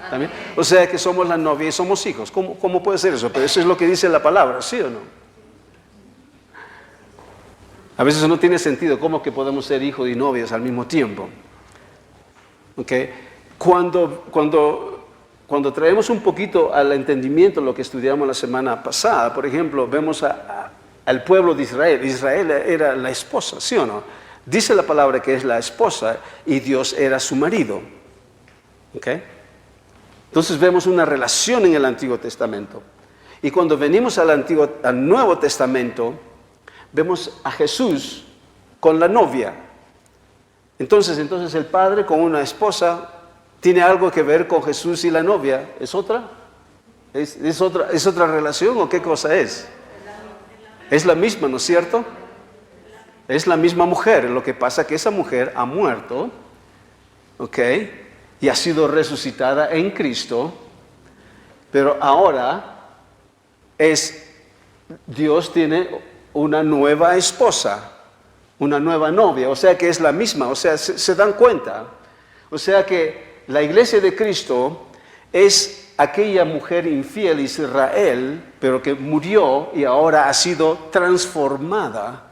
¿También? O sea que somos la novia y somos hijos. ¿Cómo puede ser eso? Pero eso es lo que dice la palabra, ¿sí o no? A veces no tiene sentido cómo que podemos ser hijos y novias al mismo tiempo. ¿Okay? Cuando traemos un poquito al entendimiento lo que estudiamos la semana pasada, por ejemplo, vemos al pueblo de Israel. Israel era la esposa, ¿sí o no? Dice la palabra que es la esposa y Dios era su marido. ¿Okay? Entonces vemos una relación en el Antiguo Testamento. Y cuando venimos al Nuevo Testamento, vemos a Jesús con la novia. Entonces el padre con una esposa tiene algo que ver con Jesús y la novia. ¿Es otra? ¿Es otra relación o qué cosa es? Es la misma, ¿no es cierto? Es la misma mujer. Lo que pasa es que esa mujer ha muerto, ¿ok? Y ha sido resucitada en Cristo, pero ahora Dios tiene una nueva esposa, una nueva novia, o sea que es la misma, o sea, se dan cuenta. O sea que la iglesia de Cristo es aquella mujer infiel, Israel, pero que murió y ahora ha sido transformada.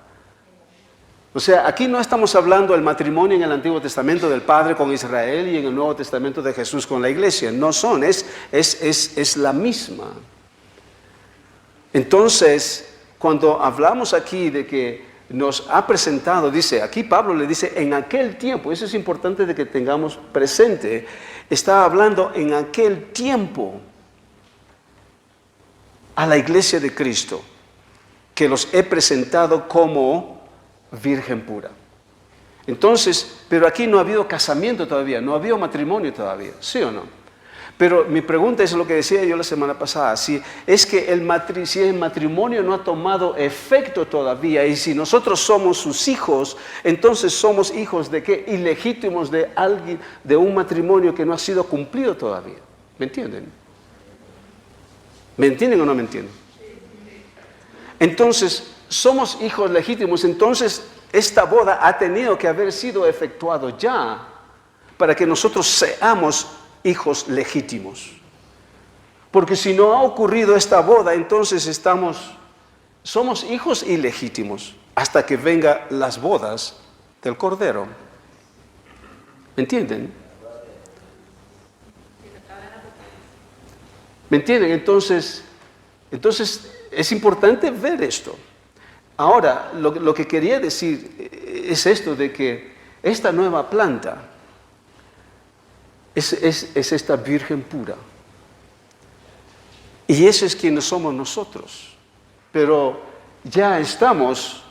O sea, aquí no estamos hablando del matrimonio en el Antiguo Testamento del Padre con Israel y en el Nuevo Testamento de Jesús con la iglesia. No son, es la misma. Entonces, cuando hablamos aquí de que nos ha presentado, dice, aquí Pablo le dice, en aquel tiempo, eso es importante de que tengamos presente, está hablando en aquel tiempo a la iglesia de Cristo, que los he presentado como virgen pura. Entonces, pero aquí no ha habido casamiento todavía, no ha habido matrimonio todavía, ¿sí o no? Pero mi pregunta es lo que decía yo la semana pasada, si es que el matrimonio no ha tomado efecto todavía y si nosotros somos sus hijos, entonces somos hijos de qué? Ilegítimos de alguien, de un matrimonio que no ha sido cumplido todavía. ¿Me entienden? ¿Me entienden o no me entienden? Entonces, somos hijos legítimos, entonces esta boda ha tenido que haber sido efectuado ya para que nosotros seamos hijos legítimos. Porque si no ha ocurrido esta boda, entonces somos hijos ilegítimos hasta que vengan las bodas del Cordero. ¿Me entienden? ¿Me entienden? Entonces es importante ver esto. Ahora, lo que quería decir es esto de que esta nueva planta es esta virgen pura. Y eso es quienes somos nosotros. Pero ya estamos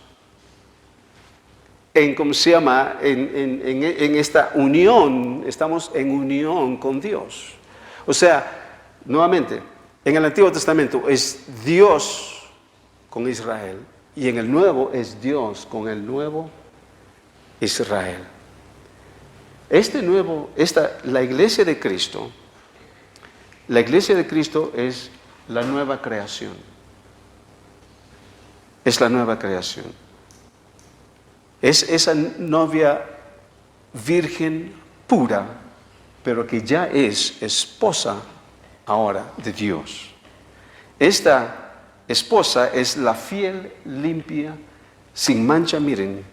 ¿cómo se llama? En esta unión, estamos en unión con Dios. O sea, nuevamente, en el Antiguo Testamento es Dios con Israel. Y en el Nuevo es Dios con el nuevo Israel. La iglesia de Cristo es la nueva creación. Es la nueva creación. Es esa novia virgen pura, pero que ya es esposa ahora de Dios. Esta esposa es la fiel, limpia, sin mancha. Miren,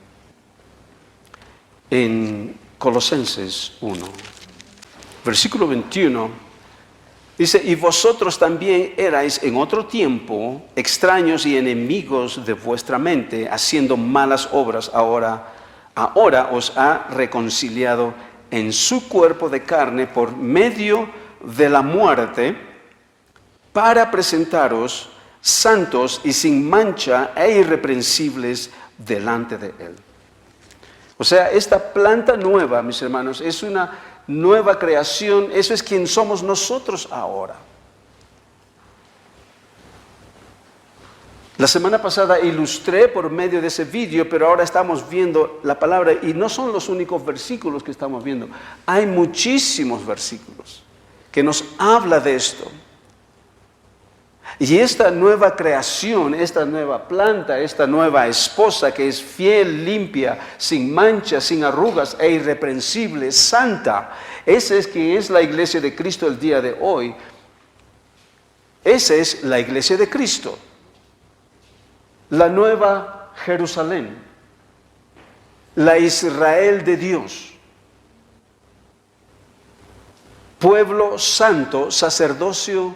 en Colosenses 1, versículo 21, dice, y vosotros también erais en otro tiempo extraños y enemigos de vuestra mente, haciendo malas obras. Ahora ahora os ha reconciliado en su cuerpo de carne por medio de la muerte, para presentaros santos y sin mancha e irreprensibles delante de Él. O sea, esta planta nueva, mis hermanos, es una nueva creación. Eso es quien somos nosotros ahora. La semana pasada ilustré por medio de ese vídeo, pero ahora estamos viendo la palabra, y no son los únicos versículos que estamos viendo. Hay muchísimos versículos que nos habla de esto. Y esta nueva creación, esta nueva planta, esta nueva esposa que es fiel, limpia, sin mancha, sin arrugas e irreprensible, santa, esa es quien es la iglesia de Cristo el día de hoy. Esa es la iglesia de Cristo. La nueva Jerusalén, la Israel de Dios, pueblo santo, sacerdocio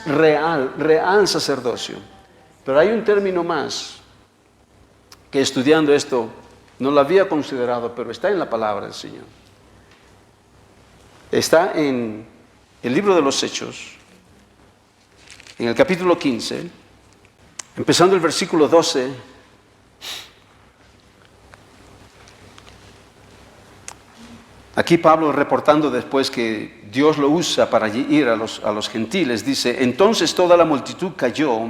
real sacerdocio. Pero hay un término más que estudiando esto no lo había considerado, pero está en la palabra del Señor. Está en el libro de los Hechos, en el capítulo 15, empezando el versículo 12. Aquí Pablo, reportando después que Dios lo usa para ir a los gentiles, dice: entonces toda la multitud cayó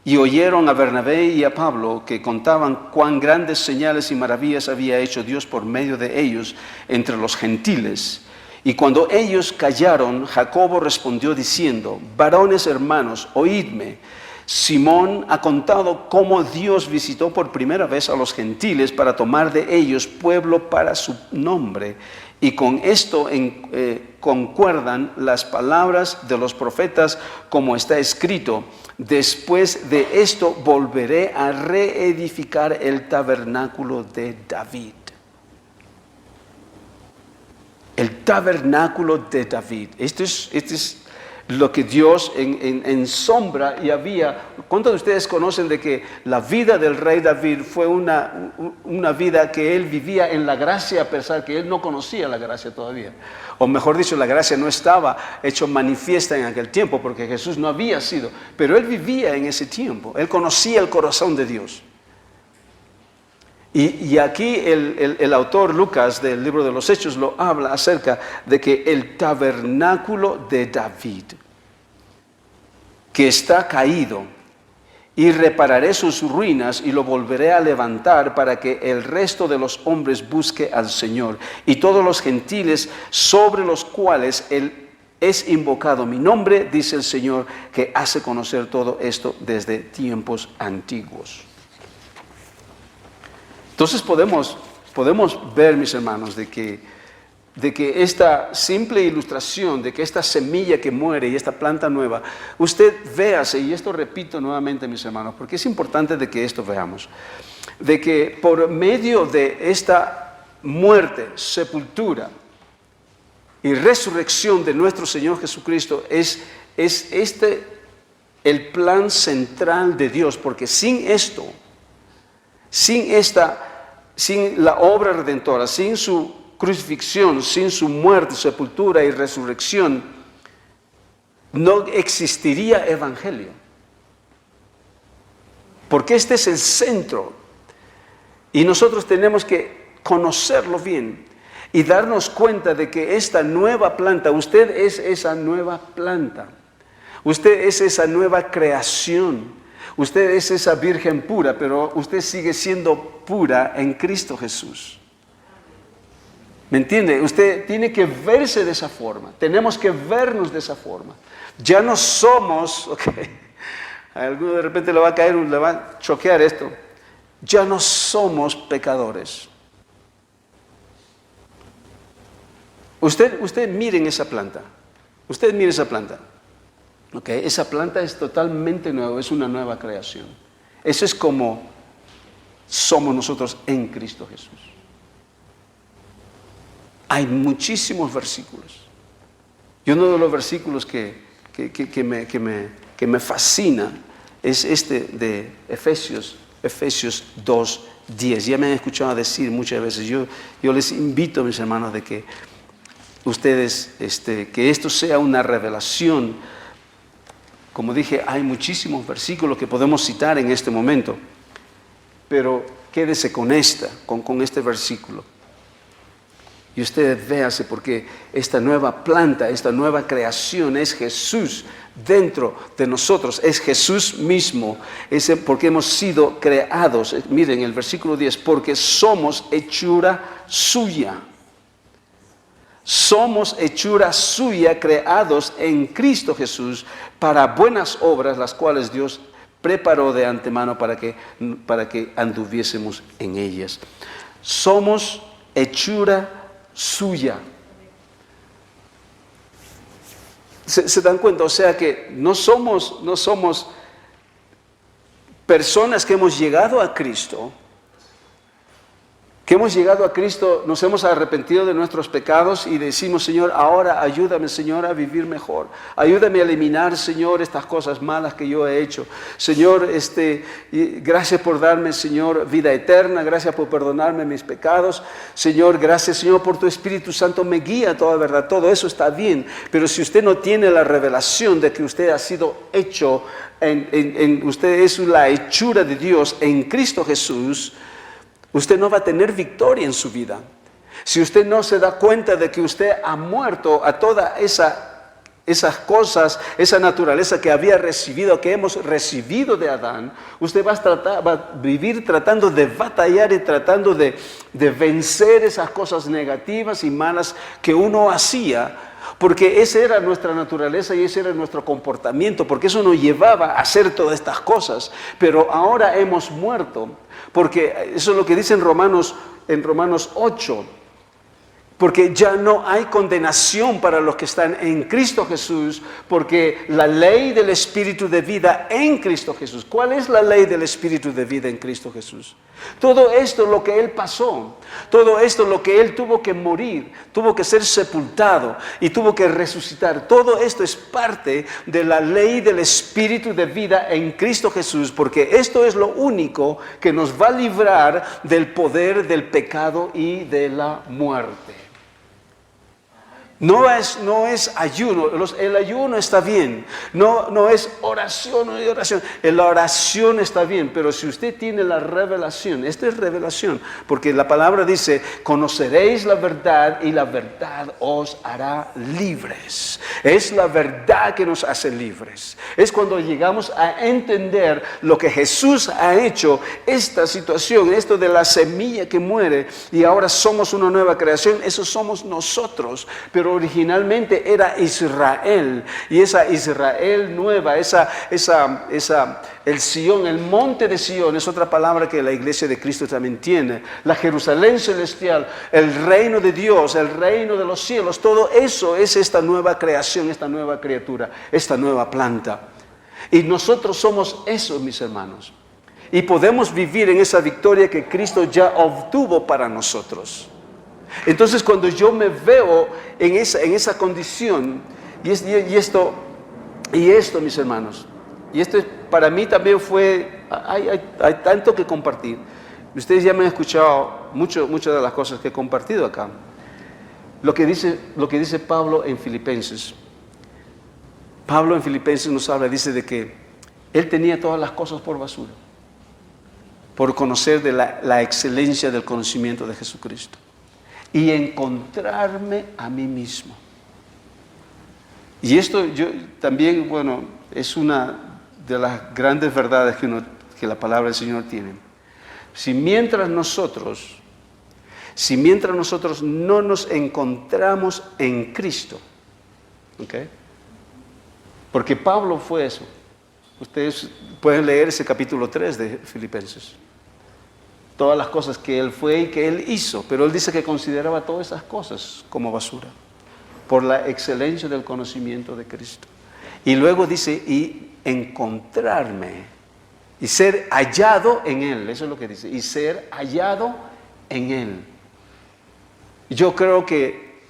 y oyeron a Bernabé y a Pablo, que contaban cuán grandes señales y maravillas había hecho Dios por medio de ellos entre los gentiles. Y cuando ellos callaron, Jacobo respondió diciendo: varones hermanos, oídme. Simón ha contado cómo Dios visitó por primera vez a los gentiles para tomar de ellos pueblo para su nombre. Y con esto concuerdan las palabras de los profetas, como está escrito: después de esto volveré a reedificar el tabernáculo de David. El tabernáculo de David. Esto es lo que Dios en sombra y había. ¿Cuántos de ustedes conocen de que la vida del rey David fue una vida que él vivía en la gracia, a pesar que él no conocía la gracia todavía? O mejor dicho, la gracia no estaba hecho manifiesta en aquel tiempo, porque Jesús no había sido, pero él vivía en ese tiempo, él conocía el corazón de Dios. Y aquí el autor Lucas del libro de los Hechos lo habla acerca de que el tabernáculo de David, que está caído, y repararé sus ruinas y lo volveré a levantar para que el resto de los hombres busque al Señor, y todos los gentiles sobre los cuales él es invocado mi nombre, dice el Señor, que hace conocer todo esto desde tiempos antiguos. Entonces podemos ver, mis hermanos, de que esta simple ilustración, de que esta semilla que muere y esta planta nueva, usted véase, y esto repito nuevamente, mis hermanos, porque es importante de que esto veamos, de que por medio de esta muerte, sepultura y resurrección de nuestro Señor Jesucristo, es este el plan central de Dios, porque sin esto, sin la obra redentora, sin su crucifixión, sin su muerte, sepultura y resurrección, no existiría evangelio. Porque este es el centro. Y nosotros tenemos que conocerlo bien y darnos cuenta de que esta nueva planta, usted es esa nueva planta. Usted es esa nueva creación. Usted es esa virgen pura, pero usted sigue siendo pura en Cristo Jesús. ¿Me entiende? Usted tiene que verse de esa forma. Tenemos que vernos de esa forma. Ya no somos, a alguno de repente le va a caer, le va a choquear esto. Ya no somos pecadores. Usted miren esa planta. Usted mire esa planta. Esa planta es totalmente nueva, es una nueva creación. Eso es como somos nosotros en Cristo Jesús. Hay muchísimos versículos. Y uno de los versículos que me fascina es este de Efesios Efesios 2:10. Ya me han escuchado decir muchas veces, yo les invito, mis hermanos, de que ustedes, que esto sea una revelación. Como dije, hay muchísimos versículos que podemos citar en este momento, pero quédese con este versículo. Y ustedes véase, porque esta nueva planta, esta nueva creación es Jesús dentro de nosotros, es Jesús mismo, porque hemos sido creados. Miren el versículo 10, porque somos hechura suya. Somos hechura suya, creados en Cristo Jesús para buenas obras, las cuales Dios preparó de antemano para que anduviésemos en ellas. Somos hechura suya. ¿Se dan cuenta? O sea que no somos personas que hemos llegado a Cristo, nos hemos arrepentido de nuestros pecados y decimos, Señor, ahora ayúdame, Señor, a vivir mejor. Ayúdame a eliminar, Señor, estas cosas malas que yo he hecho. Señor, gracias por darme, Señor, vida eterna. Gracias por perdonarme mis pecados. Señor, gracias, Señor, por tu Espíritu Santo me guía a toda verdad. Todo eso está bien. Pero si usted no tiene la revelación de que usted ha sido hecho, usted es la hechura de Dios en Cristo Jesús, usted no va a tener victoria en su vida. Si usted no se da cuenta de que usted ha muerto a toda esas cosas, esa naturaleza que había recibido, que hemos recibido de Adán, usted va a vivir tratando de batallar y tratando de vencer esas cosas negativas y malas que uno hacía, porque esa era nuestra naturaleza y ese era nuestro comportamiento, porque eso nos llevaba a hacer todas estas cosas. Pero ahora hemos muerto, porque eso es lo que dice en Romanos 8, porque ya no hay condenación para los que están en Cristo Jesús, porque la ley del Espíritu de vida en Cristo Jesús. ¿Cuál es la ley del Espíritu de vida en Cristo Jesús? Todo esto lo que Él pasó, todo esto lo que Él tuvo que morir, tuvo que ser sepultado y tuvo que resucitar. Todo esto es parte de la ley del Espíritu de vida en Cristo Jesús, porque esto es lo único que nos va a librar del poder del pecado y de la muerte. No es ayuno, el ayuno está bien, no es oración. La oración está bien, pero si usted tiene la revelación, esta es revelación, porque la palabra dice, conoceréis la verdad y la verdad os hará libres. Es la verdad que nos hace libres. Es cuando llegamos a entender lo que Jesús ha hecho, esta situación, esto de la semilla que muere y ahora somos una nueva creación, eso somos nosotros, pero originalmente era Israel, y esa Israel nueva, el Sion, el monte de Sion, es otra palabra que la iglesia de Cristo también tiene, la Jerusalén celestial, el reino de Dios, el reino de los cielos, todo eso es esta nueva creación, esta nueva criatura, esta nueva planta. Y nosotros somos eso, mis hermanos, y podemos vivir en esa victoria que Cristo ya obtuvo para nosotros. Entonces, cuando yo me veo en esa condición, y esto, mis hermanos, y esto para mí también fue, hay tanto que compartir. Ustedes ya me han escuchado muchas de las cosas que he compartido acá. Lo que dice Pablo en Filipenses. Pablo en Filipenses nos habla, dice de que él tenía todas las cosas por basura, por conocer de la excelencia del conocimiento de Jesucristo y encontrarme a mí mismo. Y esto yo también, es una de las grandes verdades que la palabra del Señor tiene. Si mientras nosotros no nos encontramos en Cristo, ¿okay? Porque Pablo fue eso. Ustedes pueden leer ese capítulo 3 de Filipenses. Todas las cosas que él fue y que él hizo, pero él dice que consideraba todas esas cosas como basura, por la excelencia del conocimiento de Cristo. Y luego dice, y encontrarme, y ser hallado en Él, eso es lo que dice, y ser hallado en Él. Yo creo que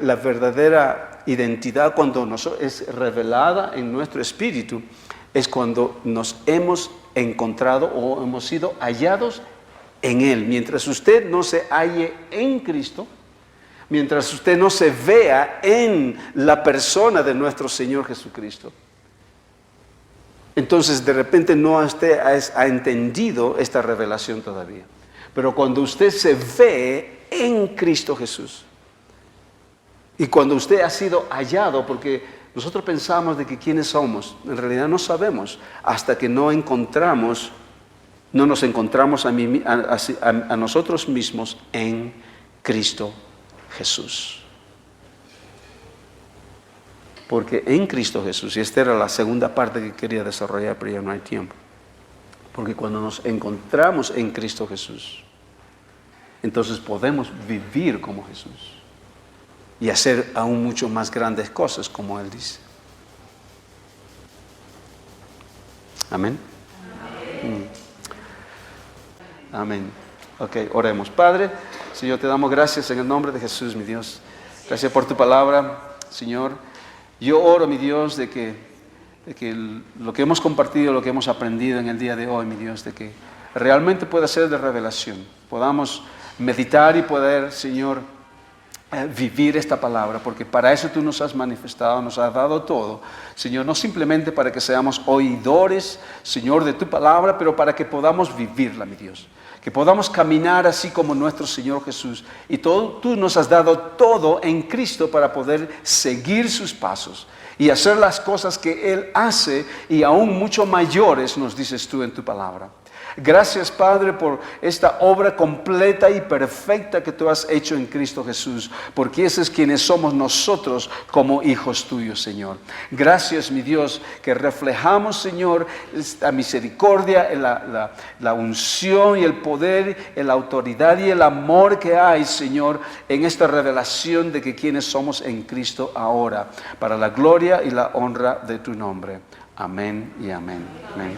la verdadera identidad, cuando es revelada en nuestro espíritu, es cuando nos hemos encontrado o hemos sido hallados en Él. Mientras usted no se halle en Cristo, mientras usted no se vea en la persona de nuestro Señor Jesucristo, entonces de repente no usted ha entendido esta revelación todavía. Pero cuando usted se ve en Cristo Jesús, y cuando usted ha sido hallado, porque nosotros pensamos de que quiénes somos, en realidad no sabemos hasta que no nos encontramos a nosotros mismos en Cristo Jesús. Porque en Cristo Jesús, y esta era la segunda parte que quería desarrollar, pero ya no hay tiempo. Porque cuando nos encontramos en Cristo Jesús, entonces podemos vivir como Jesús y hacer aún mucho más grandes cosas, como Él dice. Amén. Amén. Ok, oremos. Padre, Señor, te damos gracias en el nombre de Jesús, mi Dios. Gracias por tu palabra, Señor. Yo oro, mi Dios, de que lo que hemos compartido, lo que hemos aprendido en el día de hoy, mi Dios, de que realmente pueda ser de revelación. Podamos meditar y poder, Señor, vivir esta palabra, porque para eso tú nos has manifestado, nos has dado todo, Señor, no simplemente para que seamos oidores, Señor, de tu palabra, pero para que podamos vivirla, mi Dios, que podamos caminar así como nuestro Señor Jesús, y tú nos has dado todo en Cristo para poder seguir sus pasos y hacer las cosas que Él hace, y aún mucho mayores, nos dices tú en tu palabra. Gracias, Padre, por esta obra completa y perfecta que tú has hecho en Cristo Jesús, porque ese es quienes somos nosotros como hijos tuyos, Señor. Gracias, mi Dios, que reflejamos, Señor, esta misericordia, la unción y el poder, la autoridad y el amor que hay, Señor, en esta revelación de que quienes somos en Cristo ahora, para la gloria y la honra de tu nombre. Amén y amén. Amén.